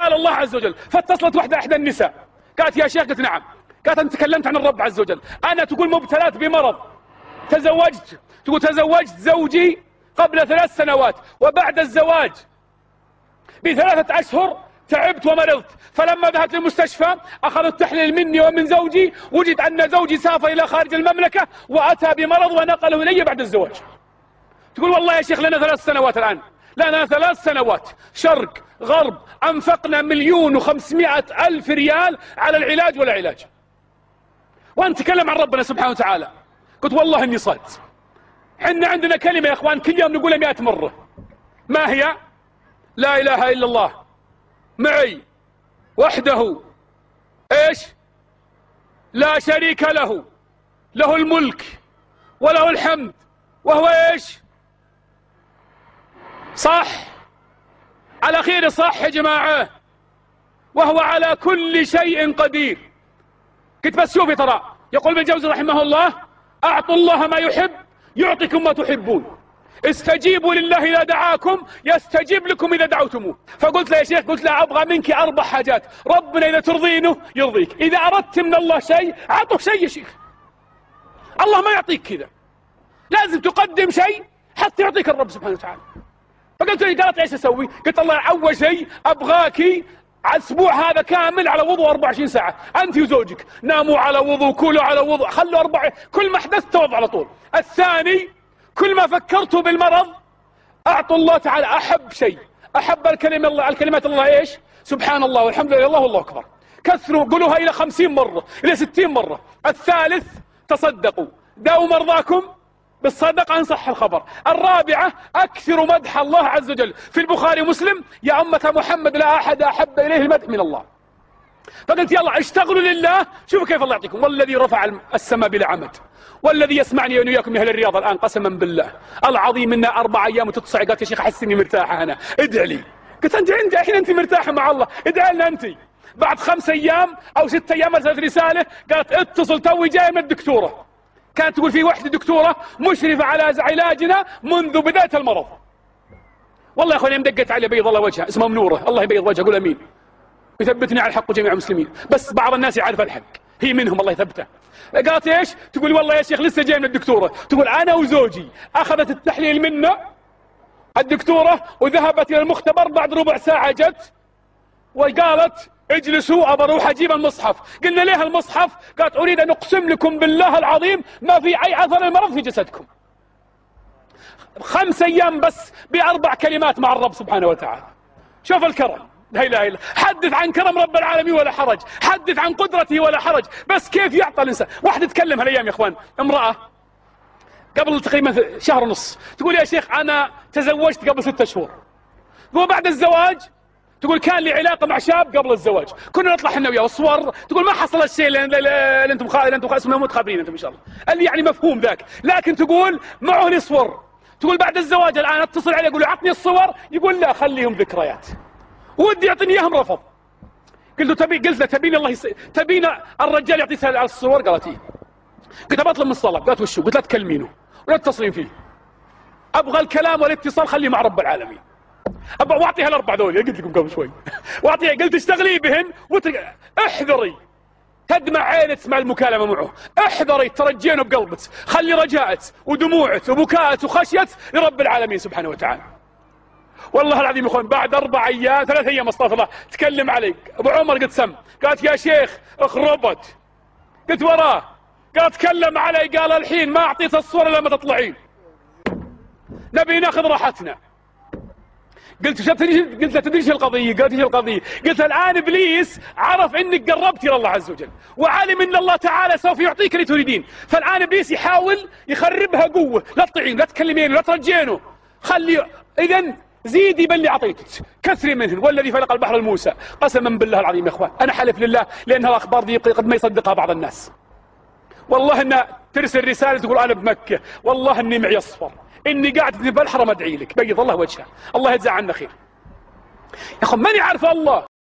قال الله عز وجل. فاتصلت واحدة إحدى النساء قالت يا شيخ، قلت نعم. قالت أنت تكلمت عن الرب عز وجل، أنا تقول مبتلات بمرض، تزوجت، تقول تزوجت زوجي قبل 3 سنوات، وبعد الزواج ب3 أشهر تعبت ومرضت، فلما ذهبت للمستشفى أخذوا التحليل مني ومن زوجي، وجد أن زوجي سافر إلى خارج المملكة وأتى بمرض ونقله إلي بعد الزواج. تقول والله يا شيخ لنا 3 سنوات الآن، لنا 3 سنوات شرق غرب أنفقنا 1,500,000 ريال على العلاج ولا علاج، وأنت تكلم عن ربنا سبحانه وتعالى. قلت والله إني صادق. حنا عندنا كلمة يا إخوان كل يوم نقولها 100 مرة، ما هي؟ لا إله إلا الله معي وحده إيش؟ لا شريك له، له الملك وله الحمد وهو إيش؟ صح؟ على خير صح يا جماعة، وهو على كل شيء قدير. قلت بس شوفي ترى يقول ابن الجوزي رحمه الله أعطوا الله ما يحب يعطيكم ما تحبون، استجيبوا لله إذا دعاكم يستجيب لكم إذا دعوتموه. فقلت له يا شيخ، قلت له أبغى منك 4 حاجات، ربنا إذا ترضينه يرضيك، إذا أردت من الله شيء أعطه شيء يا شيخ، الله ما يعطيك كذا، لازم تقدم شيء حتى يعطيك الرب سبحانه وتعالى. فقلت لي قالت ايش اسوي؟ قلت الله اول شيء ابغاكي على الاسبوع هذا كامل على وضوء 24 ساعه، انت وزوجك ناموا على وضوء، كلوا على وضوء، خلوا 4 كل ما حدث توضوا على طول. الثاني كل ما فكرتوا بالمرض اعطوا الله تعالى احب شيء، احب الكلمات الله ايش؟ سبحان الله والحمد لله الله والله اكبر، كثروا قولوها الى 50 مره الى 60 مره. الثالث تصدقوا، داووا مرضاكم بالصدقة إن صح الخبر. الرابعة أكثر مدح الله عز وجل، في البخاري ومسلم يا أمة محمد لا أحد أحب إليه المدح من الله. فقلت يلا اشتغلوا لله، شوفوا كيف الله يعطيكم. والذي رفع السماء بلا عمد، والذي يسمعني وأنا وياكم من أهل الرياض الآن قسما بالله العظيم إن 4 أيام وتتصع. قالت يا شيخ أحس إني مرتاحة أنا، ادعي لي. قلت أنت عندي الحين أنت مرتاحة مع الله، ادعي لنا أنت. بعد 5 أيام أو 6 أيام أرسلت رسالة قالت اتصل توي جاي من الدكتورة، كانت تقول في وحدة دكتورة مشرفة على علاجنا منذ بداية المرض. والله يا اخواني مدقت علي بيض الله وجهها، اسمها منورة الله يبيض وجهها، قول امين يثبتني على الحق وجميع المسلمين. بس بعض الناس يعرف الحق، هي منهم الله يثبته. قالت ايش؟ تقول والله يا شيخ لسه جاي من الدكتورة، تقول انا وزوجي اخذت التحليل منا الدكتورة وذهبت الى المختبر، بعد ربع ساعة جت وقالت اجلسوا ابى اروح اجيب المصحف. قلنا ليه المصحف؟ قالت اريد ان اقسم لكم بالله العظيم ما في اي اثر المرض في جسدكم. 5 أيام بس ب4 كلمات مع الرب سبحانه وتعالى. شوف الكرم، لا اله الا، حدث عن كرم رب العالمين ولا حرج، حدث عن قدرته ولا حرج، بس كيف يعطى الانسان. واحده تتكلم هالايام يا اخوان، امراه قبل تقريبا 1.5 شهر تقول يا شيخ انا تزوجت قبل 6 شهور، وبعد الزواج تقول كان لي علاقه مع شاب قبل الزواج، كنا نطلع احنا وياه الصور، تقول ما حصل الشيء اللي انتم اسمه متخابرين انتم ان شاء الله، اللي يعني مفهوم ذاك، لكن تقول معه لي صور. تقول بعد الزواج الان اتصل عليه اقول له عطني الصور، يقول لا خليهم ذكريات، ودي يعطيني اياهم رفض. قلت له تبين الله تبين الرجال يعطيك الصور؟ قالت ايه. قلت ابى اطلب من الصلاه، قالت وشو؟ قلت لا تكلمينه ولا تتصلين فيه، ابغى الكلام والاتصال خليه مع رب العالمين. ابغى واعطيها ال4 ذولي قلت لكم قبل شوي، واعطيها قلت اشتغلي بهن احذري تدمع عينك تسمع المكالمه معه، احذري ترجينه بقلبك، خلي رجاءك ودموعك وبكاءك وخشيتك لرب العالمين سبحانه وتعالى. والله العظيم يا اخوان بعد 4 أيام 3 أيام استغفر الله تكلم علي ابو عمر، قلت سم، قالت يا شيخ اخربت، قلت وراه، قال تكلم علي، قال الحين ما اعطيت الصوره لما تطلعين، نبي ناخذ راحتنا. قلت له تدري ايش القضيه؟ قالت ايش القضيه؟ قلت الان ابليس عرف انك قربت الى الله عز وجل، وعلم ان الله تعالى سوف يعطيك اللي تريدين، فالان ابليس يحاول يخربها قوه، لا تطيعين لا تكلمينه لا ترجينه، خلي اذا زيدي باللي اعطيتك، كثري منهن. والذي فلق البحر الموسى، قسما بالله العظيم يا اخوان انا حلف لله لانها الاخبار دي قد ما يصدقها بعض الناس، والله انها ترسل رساله تقول انا بمكه، والله اني معي اصفر، اني قاعد في الحرم ادعي لك، بيض الله وجهه، الله يجزاه عنا خير. يا اخوان من يعرف الله